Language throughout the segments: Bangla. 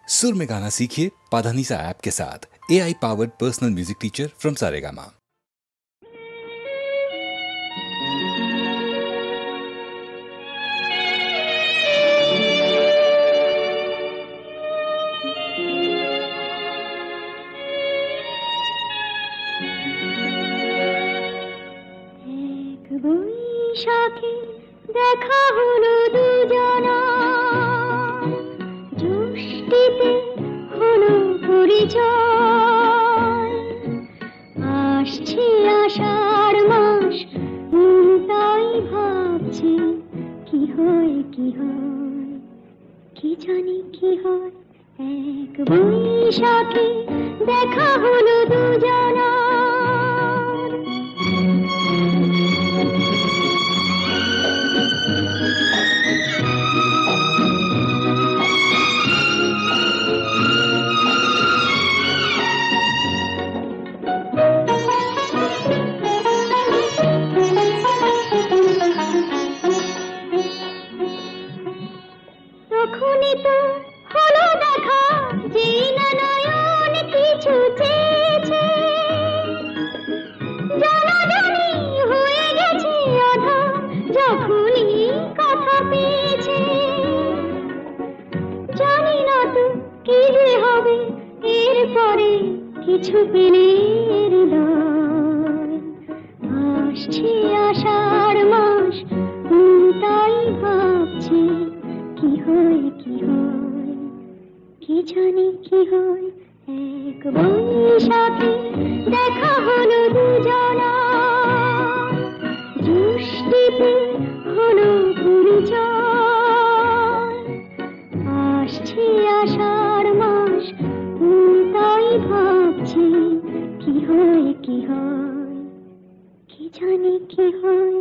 सुर में गाना सीखिए पाधानीसा ऐप के साथ। AI powered personal music teacher from Saregama. বৈশাখে দেখা হলো দুজনা, জ্যৈষ্ঠীতে হলো পরিচয়। আসছে আষাঢ় মাস, তাই ভাবছি কি হয় কি হয়, কি জানি কি হয়। এক বৈশাখে দেখা হলো দুজনা। তখনই তো হলো দেখা, যেই না নয়ন কিছু চেয়েছে, জানাজানি হয়ে গেছে আধা যখনই কথা পেয়েছে। জানি না তো কি যে হবে এরপরে, কিছু পেলে হৃদয়। আসছে আষাঢ় মাস, তাই ভাবছি কি হয় কি হয়, কি জানি কি হয়। এক বৈশাখে দেখা হলো দুজনা, জ্যৈষ্ঠীতে হলো পরিচয়। আসছে আষাঢ় মাস, তাই ভাবছি কি হয় কি হয়, কি জানি কি হয়।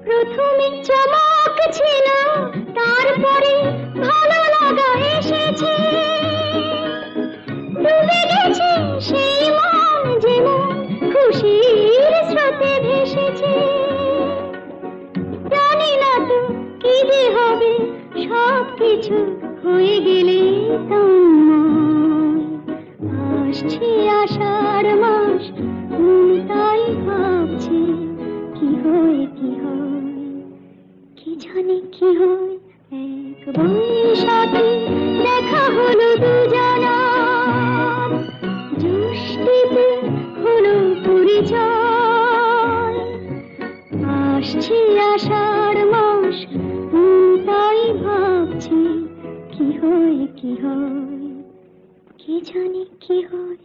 প্রথমে চমক ছিল, তারপরে ভালো লাগা এসেছে। ডুবে গেছে সেই মন, যেমন খুশির স্রোতে ভেসেছে। জানি না তো কি যে হবে, সব কিছু হয়ে গেলে তোমায়। আসছে আষাঢ় মাস, তাই ভাবছি কি হয় কি হয়, কি জানি কি হয়। এক বৈশাখে দেখা হলো দুজনা, জ্যৈষ্ঠীতে হলো পরিচয়। আসছে আষাঢ় মাস, তাই ভাবছি কি হয় কি হয়, কি জানি কি হয়।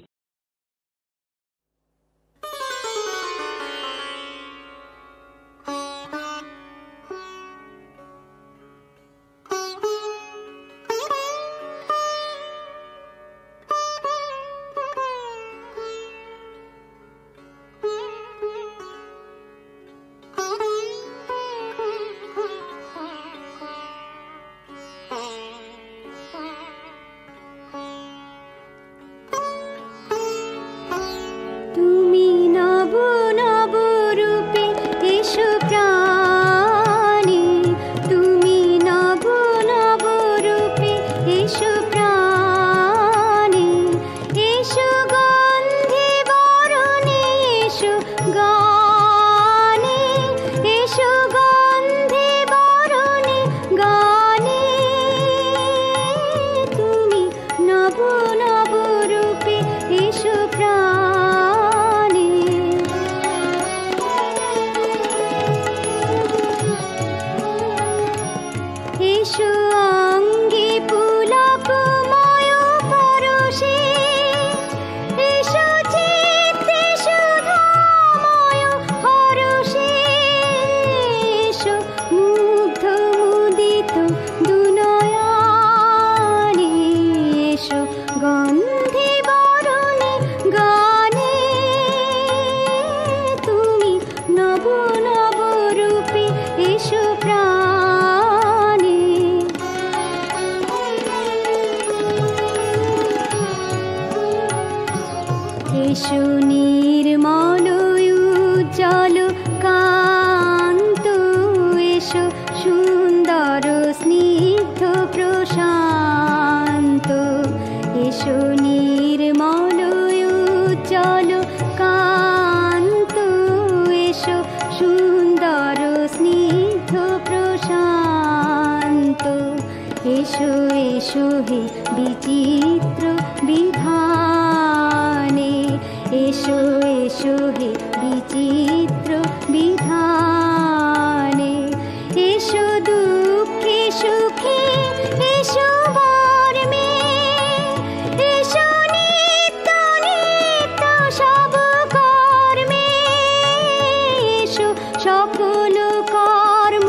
এসো নির্মল উজ্জ্বল কান্ত, এসো সুন্দর স্নিগ্ধ প্রশান্ত, এসো নির্মল উজ্জ্বল কান্ত, এসো সুন্দর স্নিগ্ধ প্রশান্ত, এসো এসো হে বিচিত্র বিধানে, এসো এসো হে বিচিত্র বিধানে, এসো দুঃখে সুখে এসো মর্মে, এসো নিত্য নিত্য সব কর্মে, এসো সকল কর্ম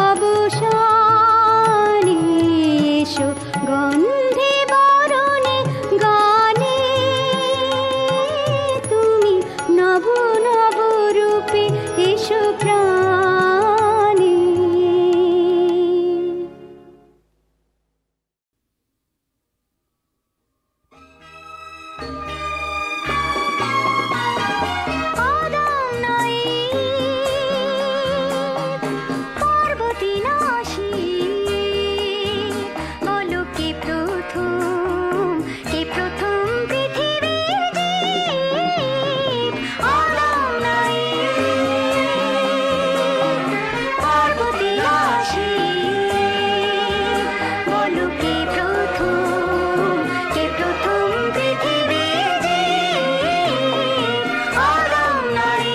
অবসানে, এসো গন্ধে বরণে গানে, তুমি নব নব রূপে এসো প্রাণে। আদম নাই পার্বতী নাশী, বলো কে প্রথম পৃথিবীর জীব। আদম নাই পার্বতী নাশী, বলো কে প্রথম পৃথিবীর জীব। আদম নাই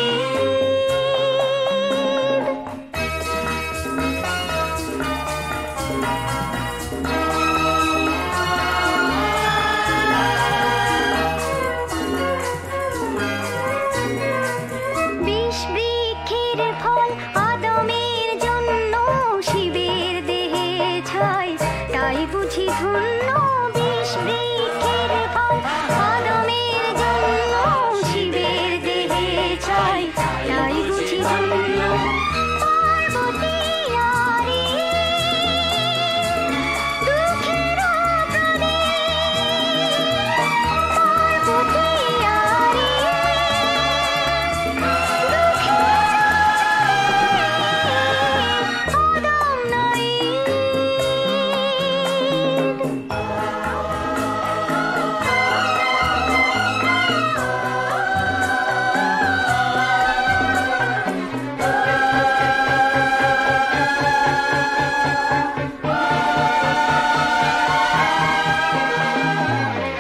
বিষ বৃক্ষের ফল আদমের জন্য শিবের দেহে ছাই, তাই বুঝি ধন্য। বিষ বৃক্ষের ফল আদমের জন্য শিবের দেহে ছাই, তাই বুঝি ধন্য। পার্বতী আরে দুঃখের প্রদীপ, পার্বতী আরে আদম নাই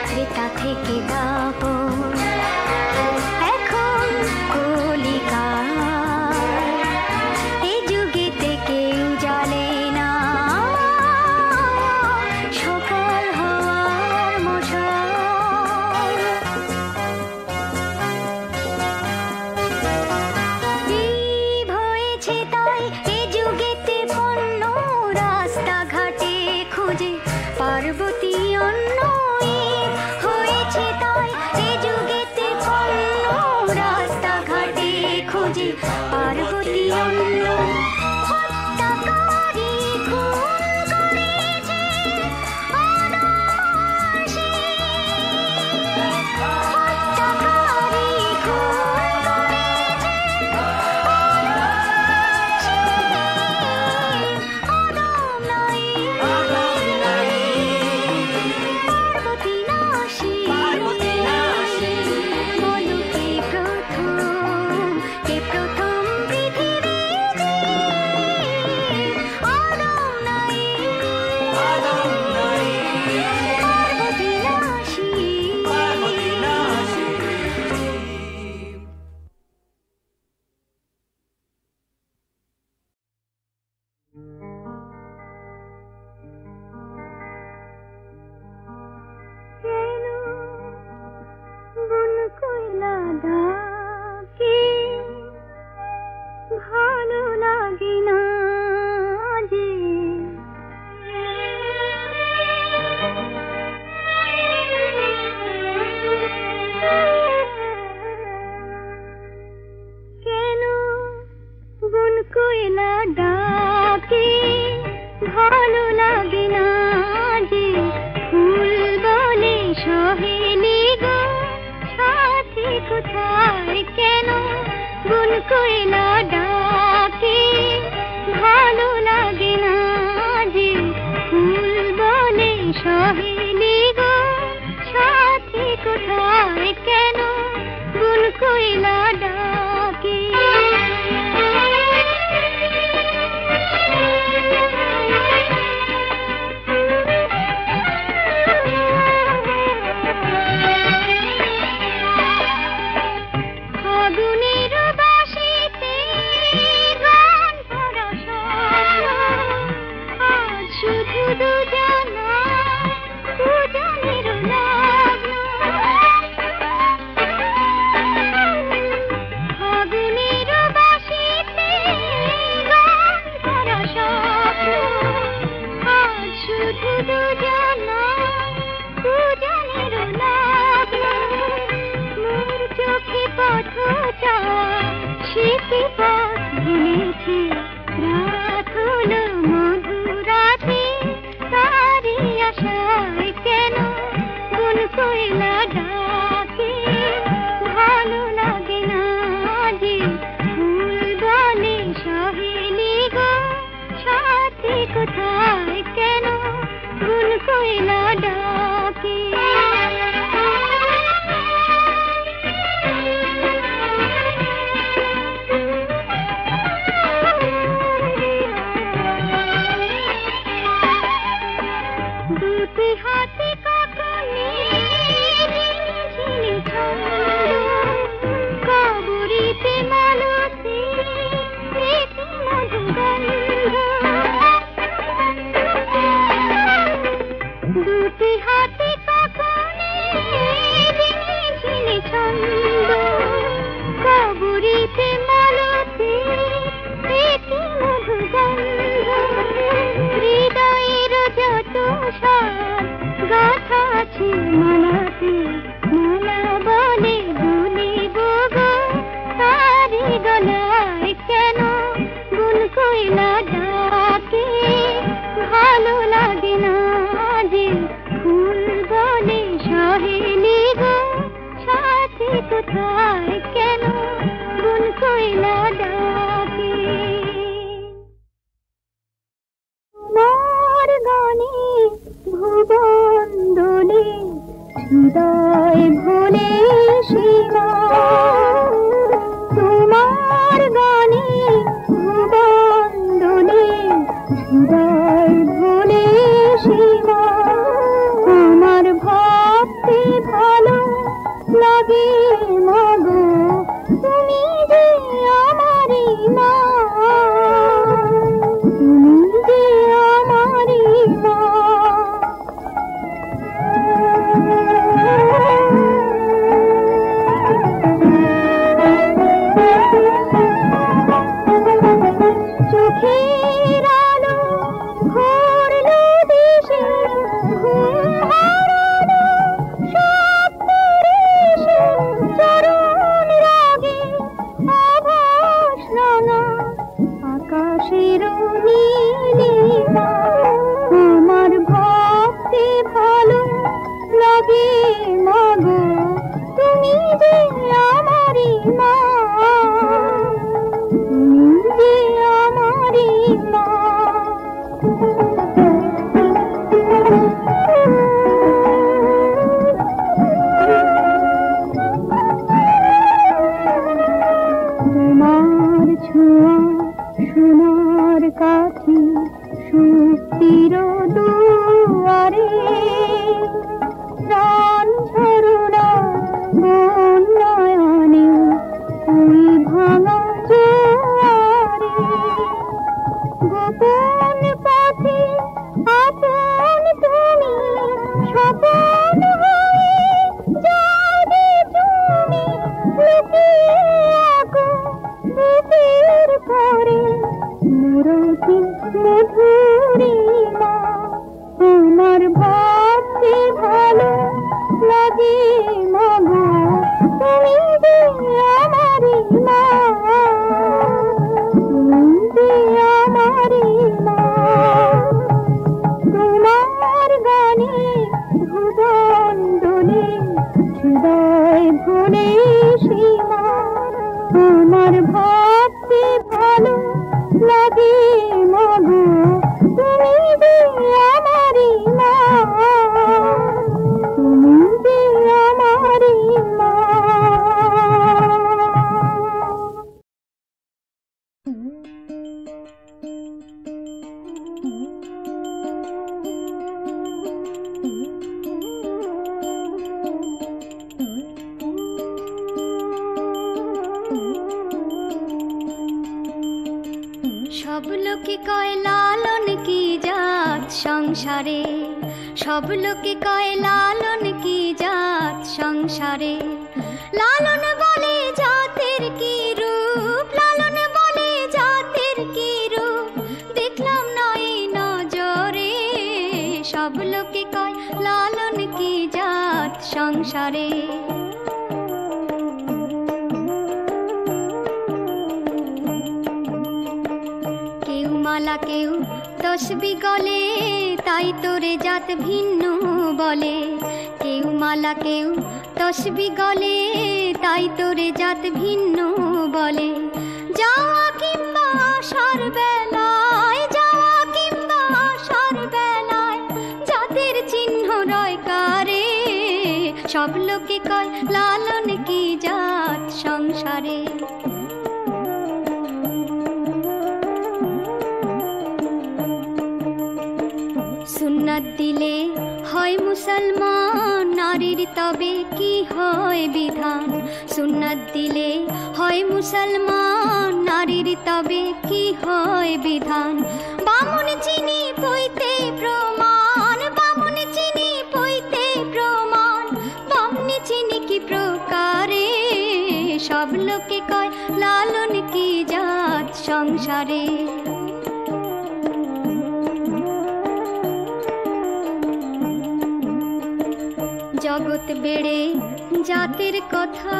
ত্রেতা থেকে দাপর, এখন কলিকাল, এই যুগেতে কেউ জানে না সকাল হওয়ার মশাল। জীব হয়েছে তাই এ যুগেতে পণ্য, রাস্তাঘাটে খুঁজে পার্বতী অন্ন। ঈদ হয়েছে তাই এ যুগেতে পণ্য, রাস্তাঘাটে খুঁজে পার্বতী অন্ন। হত্যাকারী খুন করেছে আদমর্ষি, হত্যাকারী খুন করেছে আদমর্ষি। আদম নাই পার্বতী নাশী, বলো কে প্রথম পৃথিবীর জীব। আদম নাই পার্বতী নাশী। কেন বন কইলা ডাকে, ভালো লাগে না যে। কেন বন কইলা ডাকে, ভালো লাগে না যে। ফুল বলে সহেলি গো সাথী কোথায় কেন বুন কোয়েলা ডাকে ভালো লাগে না যে ফুল বলে সহেলি গো সাথী কোথায় কেন বুন কোয়েলা ডাকে কোথায় কেন বুন কোয়েলা ডাকে দুটি হাতে কাকনে ঝিনি ছন্দ কাবুরিতে মালতী প্রীতি মধুগন্ধ দুটি হাতে কাকনে ঝিনি ছন্দ কাবুরিতে মালতী প্রীতি মধুগন্ধ হৃদয়ের যত সার গাথা আছে মালাতে মালা বলে দুলিব গো তারি গলায় কেন বুন কোয়েলা ডাকে ভালো লাগে না যে ফুল বলে সহেলি গো সাথী কোথায় কেন বুন কোয়েলা ডাকে তোমার গানে ভুবন দোলে হৃদয় ভোলে সীমা তোমার গানে ভুবন দোলে হৃদয় ভোলে সীমা আমার ভাবতে ভালো লাগে মাগো তুমি যে আমারই মা তুমি যে আমারই মা চোখের আলো ভরলো দেশে ঘুম হারানো স্বপ্নের এসে চরণ রাগে আভাস রাঙা আকাশের নীলিমা আমার ভাবতে ভালো লাগে মাগো তুমি যে আমারই মা তুমি যে আমারই মা তোমার ছোঁয়া সোনার কাঠি সুস্থির দুয়ারে প্রাণ ঝরনা বন্যায়নে ওই ভাঙা জোয়ারে গোপন পথে আপন তুমি স্বপন হয়ে যাবে তুমি লুকিয়ে আঁকো বুকের পরে মুরতি মধুরিমা আমার ভাবতে ভালো লাগে মাগো তুমি যে আমারই মা তুমি যে আমারই মা তোমার গানে ভুবন দোলে হৃদয় ভোলে লোকে কয় লালন কি জাত সংসারে, সব লোকে কয় লালন কি জাত সংসারে। লালন বলে জাতের কি রূপ, লালন বলে জাতের কি রূপ, দেখলাম নয় নজরে। সব লোকে কয় লালন কি জাত সংসারে। কেউ মালা কেউ তসবি গলে, তাই তোরে জাত ভিন্ন বলে। কেউ মালা কেউ তসবি গলে, তাই তোরে জাত ভিন্ন বলে। যাওয়া কিংবা আসার বেলায়, যাওয়া কিংবা আসার বেলায়, জাতের চিহ্ন রয় কারে। সব লোকে কয় লালন কি জাত সংসারে। সুন্নাত দিলে হয় মুসলমান, নারীর তবে কি হয় বিধান। সুন্নাত দিলে হয় মুসলমান, নারীর তবে কি হয় বিধান। বামুন চিনি পইতে প্রমাণ, বামুন চিনি পইতে প্রমাণ, বামনি চিনি কি প্রকারে। সব লোকে কয় লালন কি জাত সংসারে। জগৎ বেড়ে জাতের কথা,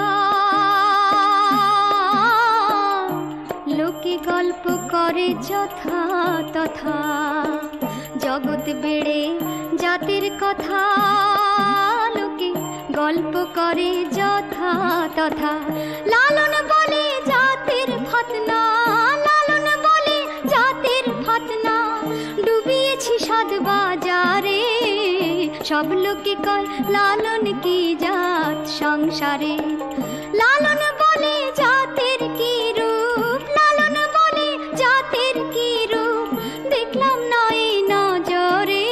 লোকে গল্প করে যথা তথা। জগৎ বেড়ে জাতের কথা, লোকে গল্প করে যথা তথা। লালন বলে জাতের ফতনা, লালন বলে জাতের ফতনা, ডুবিয়েছি সাত বাজারে। সব লোকে কয় লালন কি জাত সংসারে। লালন বলে জাতের কি রূপ, লালন বলে জাতের কি রূপ, দেখলাম নয় নজরে।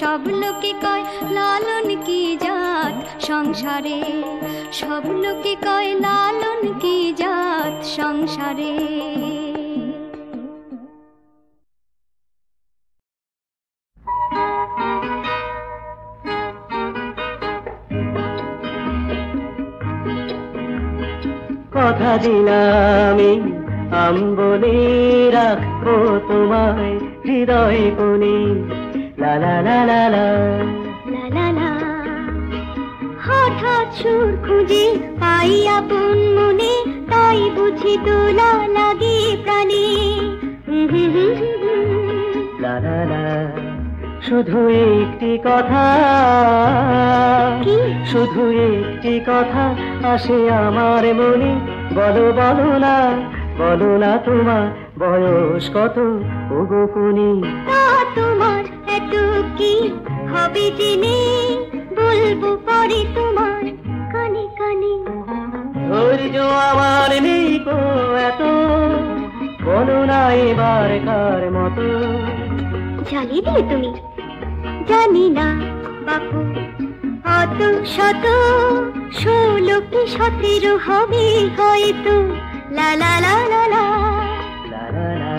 সব লোকে কয় লালন কি জাত সংসারে। সব লোকে কয় লালন কি জাত সংসারে। কথা দিলাম আম্বলে রাখবো তোমায় হৃদয় কোণে। লা লা লা লা লা লা লা লা। হঠাৎ সুর খুঁজে পাই আপন মনে, তাই বুঝি দোলা লাগে প্রাণে। লা লা লা। শুধু একটি কথা, শুধু একটি কথা আসে আমার মনে। বলো বলো না, বলো না তোমার বয়স কত ওগো কোনি। তা তোমার এত কি হবে জেনে, বলবো পরে তোমার কানে কানে। ধৈর্য আমার নেই কো এত, বলো না এবার কার মতো। জ্বালিয়ে দিলে তুমি, জানি না বাপু অত শত, 16 কি 17 হবে হয়তো। লা লা লা লা লা লা লা লা।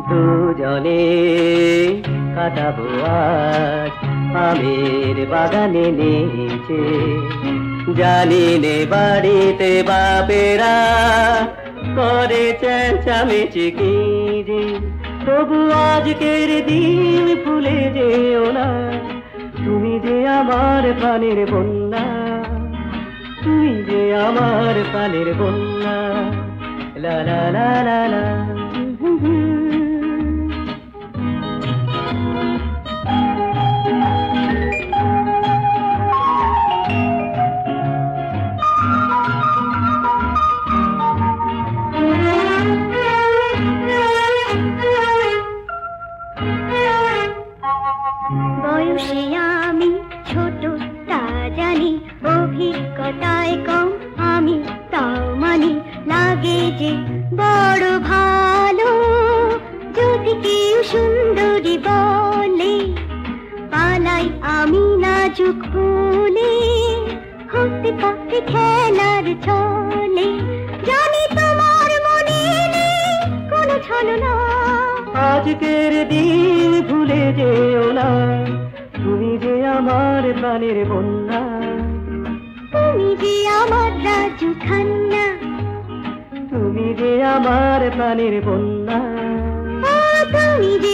দুজনে কাটাবো আজ আমের বাগানে নিচে। জানি নে বাড়িতে বাপেরা করে চেঁচামেচি কি যে, তবু আজকের দিন ভুলে যেও না। তুমি যে আমার প্রাণের বন্যা, তুমি যে আমার প্রাণের বন্যা। লা লা লা লা লা। বয়সে আমি ছোট তা জানি, অভিজ্ঞতায় কম আমি তাও মানি। লাগে যে বড় ভালো, যদি কেউ সুন্দরী বলে পালাই আমি নাজুক হলে, হতে পারে খেলার ছলে। জানি তোমার মনে নেই কোনো ছলনা, আজকের দিন ভুলে যেও না, তুমি যে আমার প্রাণের বন্যা, তুমি যে আমার রাজু খান্না, তুমি যে আমার প্রাণের বন্যা, তুমি যে